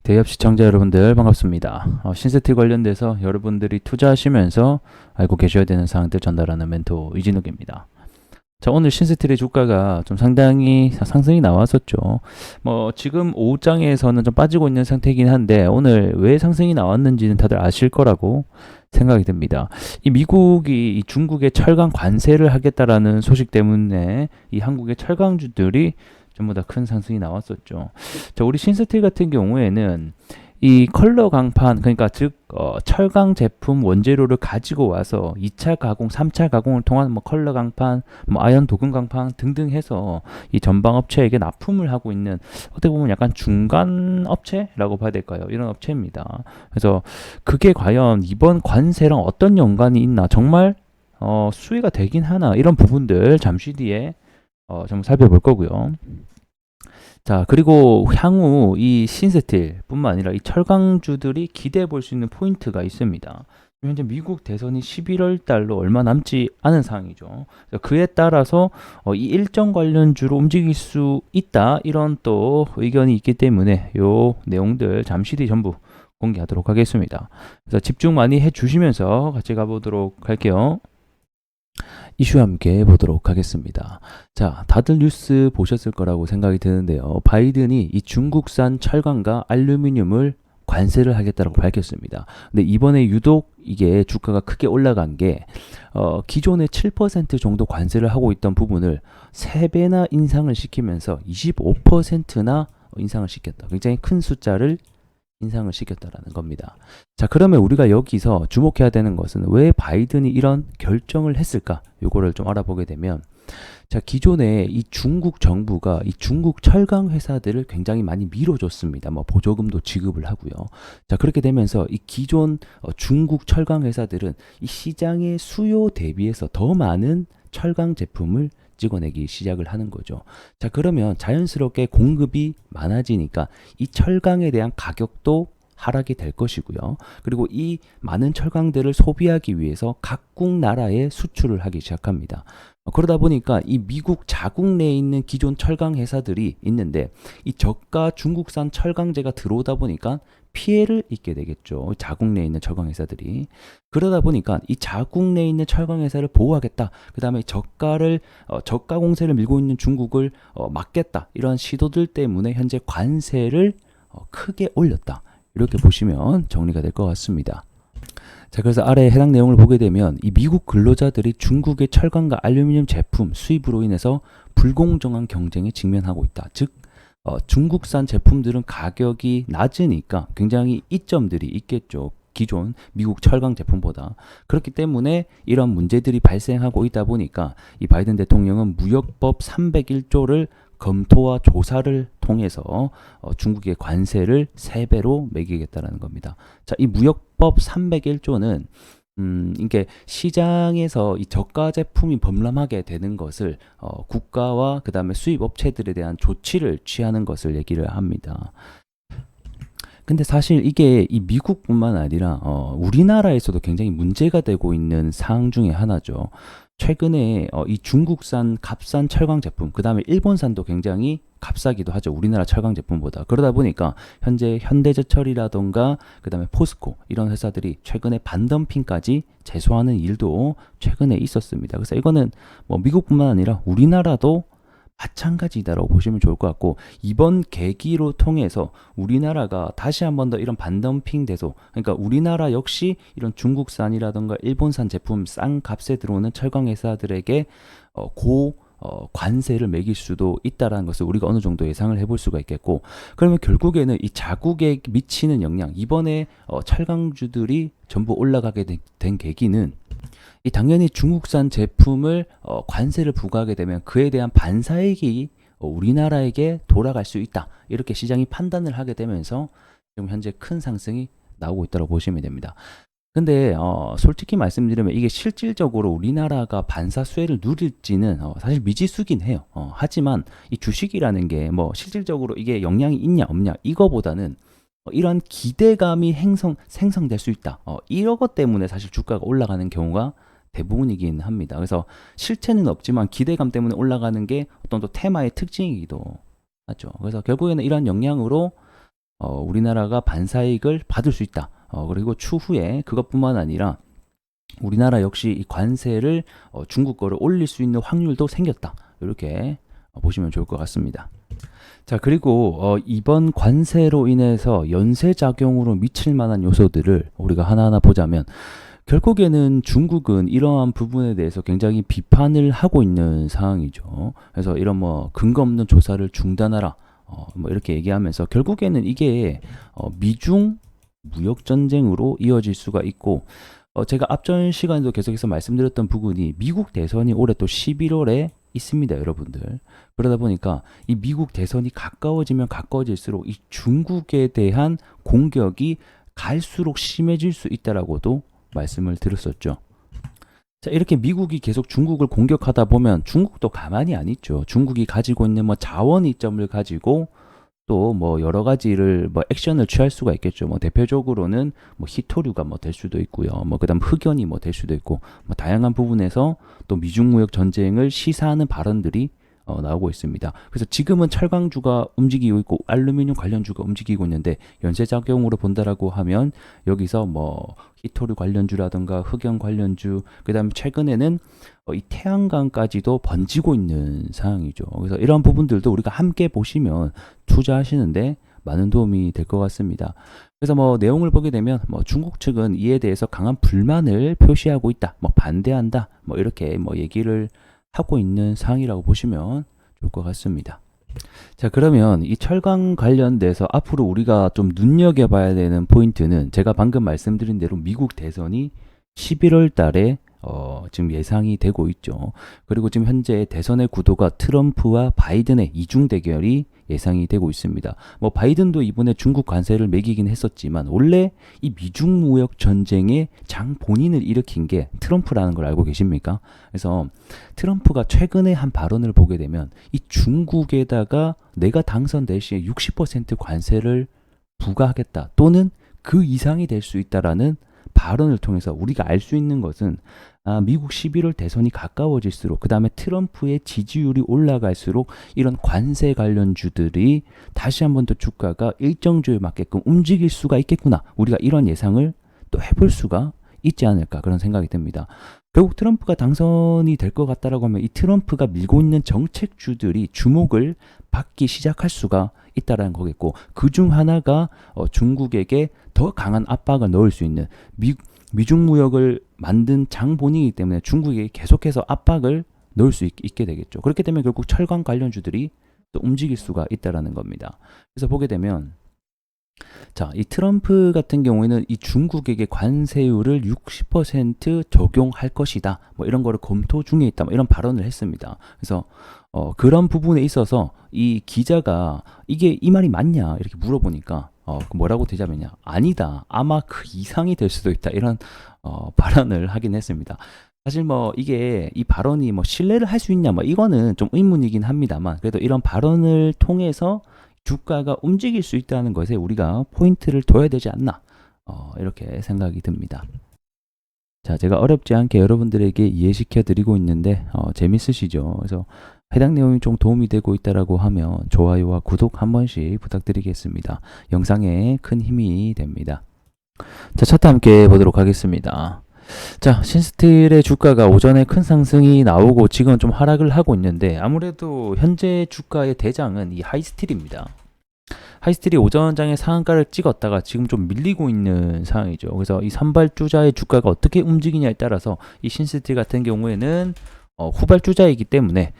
대기업 시청자 여러분들 반갑습니다. 신세티 관련돼서 여러분들이 투자하시면서 알고 계셔야 되는 사항들 전달하는 멘토 이진욱입니다. 자, 오늘 신세티의 주가가 좀 상당히 상승이 나왔었죠. 지금 오후장에서는 좀 빠지고 있는 상태이긴 한데 오늘 왜 상승이 나왔는지는 다들 아실 거라고 생각이 듭니다. 이 미국이 이 중국에 철강 관세를 하겠다라는 소식 때문에 이 한국의 철강주들이 전부 다 큰 상승이 나왔었죠. 자, 우리 신스틸 같은 경우에는 이 컬러 강판, 그러니까 즉 철강 제품 원재료를 가지고 와서 2차 가공, 3차 가공을 통한 컬러 강판, 아연 도금 강판 등등 해서 이 전방 업체에게 납품을 하고 있는, 어떻게 보면 약간 중간 업체라고 봐야 될까요? 이런 업체입니다. 그래서 그게 과연 이번 관세랑 어떤 연관이 있나, 정말 수혜가 되긴 하나, 이런 부분들 잠시 뒤에 좀 살펴볼 거고요. 자, 그리고 향후 이 신스틸 뿐만 아니라 이 철강주들이 기대해 볼 수 있는 포인트가 있습니다. 현재 미국 대선이 11월 달로 얼마 남지 않은 상황이죠. 그에 따라서 이 일정 관련주로 움직일 수 있다, 이런 또 의견이 있기 때문에 요 내용들 잠시 뒤 전부 공개하도록 하겠습니다. 그래서 집중 많이 해주시면서 같이 가보도록 할게요. 이슈 함께 보도록 하겠습니다. 자, 다들 뉴스 보셨을 거라고 생각이 드는데요. 바이든이 이 중국산 철강과 알루미늄을 관세를 하겠다고 밝혔습니다. 근데 이번에 유독 이게 주가가 크게 올라간 게 기존에 7% 정도 관세를 하고 있던 부분을 3배나 인상을 시키면서 25%나 인상을 시켰다. 굉장히 큰 숫자를 인상을 시켰다라는 겁니다. 자, 그러면 우리가 여기서 주목해야 되는 것은 왜 바이든이 이런 결정을 했을까? 요거를 좀 알아보게 되면, 자, 기존에 이 중국 정부가 이 중국 철강 회사들을 굉장히 많이 밀어줬습니다. 보조금도 지급을 하고요. 자, 그렇게 되면서 이 기존 중국 철강 회사들은 이 시장의 수요 대비해서 더 많은 철강 제품을 찍어내기 시작을 하는 거죠. 자, 그러면 자연스럽게 공급이 많아지니까 이 철강에 대한 가격도 하락이 될 것이고요. 그리고 이 많은 철강들을 소비하기 위해서 각국 나라에 수출을 하기 시작합니다. 그러다 보니까 이 미국 자국 내에 있는 기존 철강 회사들이 있는데, 이 저가 중국산 철강제가 들어오다 보니까 피해를 입게 되겠죠. 자국 내에 있는 철강 회사들이. 그러다 보니까 이 자국 내에 있는 철강 회사를 보호하겠다. 그 다음에 저가 공세를 밀고 있는 중국을 막겠다. 이런 시도들 때문에 현재 관세를 크게 올렸다. 이렇게 보시면 정리가 될 것 같습니다. 자, 그래서 아래 해당 내용을 보게 되면 이 미국 근로자들이 중국의 철강과 알루미늄 제품 수입으로 인해서 불공정한 경쟁에 직면하고 있다. 즉 중국산 제품들은 가격이 낮으니까 굉장히 이점들이 있겠죠. 기존 미국 철강 제품보다. 그렇기 때문에 이런 문제들이 발생하고 있다 보니까 이 바이든 대통령은 무역법 301조를 검토와 조사를 통해서 중국의 관세를 3배로 매기겠다는 겁니다. 자, 이 무역법 301조는 이게 시장에서 이 저가 제품이 범람하게 되는 것을 국가와 그 다음에 수입 업체들에 대한 조치를 취하는 것을 얘기를 합니다. 근데 사실 이게 이 미국뿐만 아니라 우리나라에서도 굉장히 문제가 되고 있는 사항 중에 하나죠. 최근에 이 중국산 값싼 철강 제품, 그 다음에 일본산도 굉장히 값싸기도 하죠. 우리나라 철강 제품보다. 그러다 보니까 현재 현대제철이라던가 그 다음에 포스코 이런 회사들이 최근에 반덤핑까지 제소하는 일도 최근에 있었습니다. 그래서 이거는 미국뿐만 아니라 우리나라도 마찬가지다라고 보시면 좋을 것 같고, 이번 계기로 통해서 우리나라가 다시 한 번 더 이런 반덤핑 대소, 그러니까 우리나라 역시 이런 중국산이라던가 일본산 제품 싼 값에 들어오는 철강 회사들에게 관세를 매길 수도 있다라는 것을 우리가 어느 정도 예상을 해볼 수가 있겠고, 그러면 결국에는 이 자국에 미치는 영향, 이번에 철강주들이 전부 올라가게 된 계기는 이 당연히 중국산 제품을 관세를 부과하게 되면 그에 대한 반사이익이 우리나라에게 돌아갈 수 있다. 이렇게 시장이 판단을 하게 되면서 지금 현재 큰 상승이 나오고 있다고 보시면 됩니다. 근데 솔직히 말씀드리면 이게 실질적으로 우리나라가 반사 수혜를 누릴지는 사실 미지수긴 해요. 하지만 이 주식이라는 게 실질적으로 이게 영향이 있냐 없냐 이거보다는 이런 기대감이 생성될 수 있다. 이런 것 때문에 사실 주가가 올라가는 경우가 대부분이긴 합니다. 그래서 실체는 없지만 기대감 때문에 올라가는 게 어떤 또 테마의 특징이기도 하죠. 그래서 결국에는 이런 영향으로 우리나라가 반사이익을 받을 수 있다. 그리고 추후에 그것뿐만 아니라 우리나라 역시 이 관세를 중국 거를 올릴 수 있는 확률도 생겼다. 이렇게 보시면 좋을 것 같습니다. 자, 그리고 이번 관세로 인해서 연쇄작용으로 미칠 만한 요소들을 우리가 하나하나 보자면 결국에는 중국은 이러한 부분에 대해서 굉장히 비판을 하고 있는 상황이죠. 그래서 이런 뭐 근거 없는 조사를 중단하라. 뭐 이렇게 얘기하면서 결국에는 이게 미중 무역 전쟁으로 이어질 수가 있고 제가 앞전 시간에도 계속해서 말씀드렸던 부분이 미국 대선이 올해 또 11월에 있습니다, 여러분들. 그러다 보니까 이 미국 대선이 가까워지면 가까워질수록 이 중국에 대한 공격이 갈수록 심해질 수 있다라고도 말씀을 드렸었죠. 자, 이렇게 미국이 계속 중국을 공격하다 보면 중국도 가만히 안 있죠. 중국이 가지고 있는 뭐 자원 이점을 가지고 또 뭐 여러 가지를 뭐 액션을 취할 수가 있겠죠. 뭐 대표적으로는 뭐 히토류가 뭐 될 수도 있고요. 뭐 그다음 흑연이 뭐 될 수도 있고 뭐 다양한 부분에서 또 미중 무역 전쟁을 시사하는 발언들이 나오고 있습니다. 그래서 지금은 철강주가 움직이고 있고 알루미늄 관련주가 움직이고 있는데 연쇄작용으로 본다라고 하면 여기서 뭐 히토류 관련주라든가 흑연 관련주, 그다음에 최근에는 이 태양광까지도 번지고 있는 상황이죠. 그래서 이런 부분들도 우리가 함께 보시면 투자하시는데 많은 도움이 될 것 같습니다. 그래서 뭐 내용을 보게 되면 뭐 중국 측은 이에 대해서 강한 불만을 표시하고 있다, 뭐 반대한다, 뭐 이렇게 뭐 얘기를 하고 있는 상황이라고 보시면 좋을 것 같습니다. 자, 그러면 이 철강 관련돼서 앞으로 우리가 좀 눈여겨봐야 되는 포인트는 제가 방금 말씀드린 대로 미국 대선이 11월 달에 지금 예상이 되고 있죠. 그리고 지금 현재 대선의 구도가 트럼프와 바이든의 이중 대결이 예상이 되고 있습니다. 뭐 바이든도 이번에 중국 관세를 매기긴 했었지만 원래 이 미중 무역 전쟁의 장 본인을 일으킨 게 트럼프라는 걸 알고 계십니까? 그래서 트럼프가 최근에 한 발언을 보게 되면 이 중국에다가 내가 당선될 시에 60% 관세를 부과하겠다 또는 그 이상이 될 수 있다라는 발언을 통해서 우리가 알 수 있는 것은 미국 11월 대선이 가까워질수록 그 다음에 트럼프의 지지율이 올라갈수록 이런 관세 관련주들이 다시 한번 더 주가가 일정주에 맞게끔 움직일 수가 있겠구나. 우리가 이런 예상을 또 해볼 수가 있지 않을까 그런 생각이 듭니다. 결국 트럼프가 당선이 될 것 같다라고 하면 이 트럼프가 밀고 있는 정책주들이 주목을 받기 시작할 수가 있다라는 거겠고 그 중 하나가 중국에게 더 강한 압박을 넣을 수 있는 미중 무역을 만든 장본이기 때문에 중국에 계속해서 압박을 넣을 수 있게 되겠죠. 그렇게 되면 결국 철강 관련주들이 또 움직일 수가 있다라는 겁니다. 그래서 보게 되면 자, 이 트럼프 같은 경우에는 이 중국에게 관세율을 60% 적용할 것이다. 뭐 이런 거를 검토 중에 있다. 뭐 이런 발언을 했습니다. 그래서 그런 부분에 있어서 이 기자가 이게 이 말이 맞냐 이렇게 물어보니까 뭐라고 대답했냐? 아니다. 아마 그 이상이 될 수도 있다. 이런 발언을 하긴 했습니다. 사실 뭐 이게 이 발언이 뭐 신뢰를 할 수 있냐 뭐 이거는 좀 의문이긴 합니다만 그래도 이런 발언을 통해서 주가가 움직일 수 있다는 것에 우리가 포인트를 둬야 되지 않나 이렇게 생각이 듭니다. 자, 제가 어렵지 않게 여러분들에게 이해시켜 드리고 있는데 재밌으시죠? 그래서 해당 내용이 좀 도움이 되고 있다라고 하면 좋아요와 구독 한 번씩 부탁드리겠습니다. 영상에 큰 힘이 됩니다. 자, 차트 함께 보도록 하겠습니다. 자, 신스틸의 주가가 오전에 큰 상승이 나오고 지금 좀 하락을 하고 있는데 아무래도 현재 주가의 대장은 이 하이스틸입니다. 하이스틸이 오전장에 상한가를 찍었다가 지금 좀 밀리고 있는 상황이죠. 그래서 이 선발주자의 주가가 어떻게 움직이냐에 따라서 이 신스틸 같은 경우에는 후발주자이기 때문에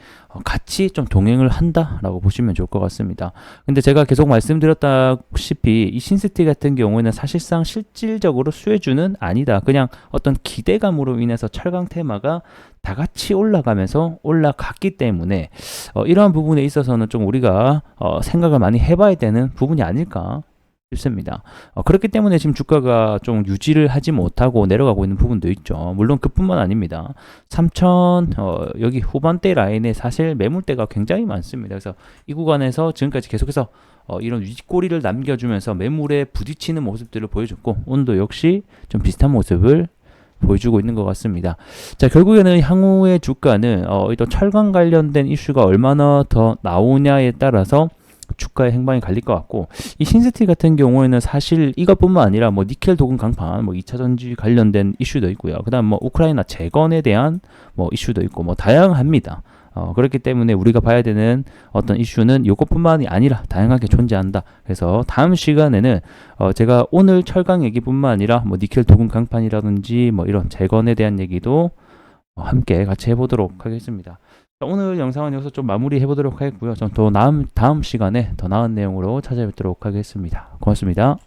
같이 좀 동행을 한다라고 보시면 좋을 것 같습니다. 근데 제가 계속 말씀드렸다시피 이 신스틸 같은 경우에는 사실상 실질적으로 수혜주는 아니다. 그냥 어떤 기대감으로 인해서 철강 테마가 다 같이 올라가면서 올라갔기 때문에 이러한 부분에 있어서는 좀 우리가 생각을 많이 해봐야 되는 부분이 아닐까 싶습니다. 그렇기 때문에 지금 주가가 좀 유지를 하지 못하고 내려가고 있는 부분도 있죠. 물론 그뿐만 아닙니다. 3천 여기 후반대 라인에 사실 매물대가 굉장히 많습니다. 그래서 이 구간에서 지금까지 계속해서 이런 윗꼬리를 남겨주면서 매물에 부딪히는 모습들을 보여줬고 오늘도 역시 좀 비슷한 모습을 보여주고 있는 것 같습니다. 자, 결국에는 향후의 주가는 또 철강 관련된 이슈가 얼마나 더 나오냐에 따라서 주가의 행방이 갈릴 것 같고, 이 신스틸 같은 경우에는 사실 이것뿐만 아니라 뭐 니켈 도금 강판, 뭐 2차 전지 관련된 이슈도 있고요. 그다음 뭐 우크라이나 재건에 대한 뭐 이슈도 있고 뭐 다양합니다. 그렇기 때문에 우리가 봐야 되는 어떤 이슈는 이것뿐만이 아니라 다양하게 존재한다. 그래서 다음 시간에는 제가 오늘 철강 얘기뿐만 아니라 뭐 니켈 도금 강판이라든지 뭐 이런 재건에 대한 얘기도 함께 같이 해보도록 하겠습니다. 오늘 영상은 여기서 좀 마무리 해보도록 하겠고요. 전 더 다음 시간에 더 나은 내용으로 찾아뵙도록 하겠습니다. 고맙습니다.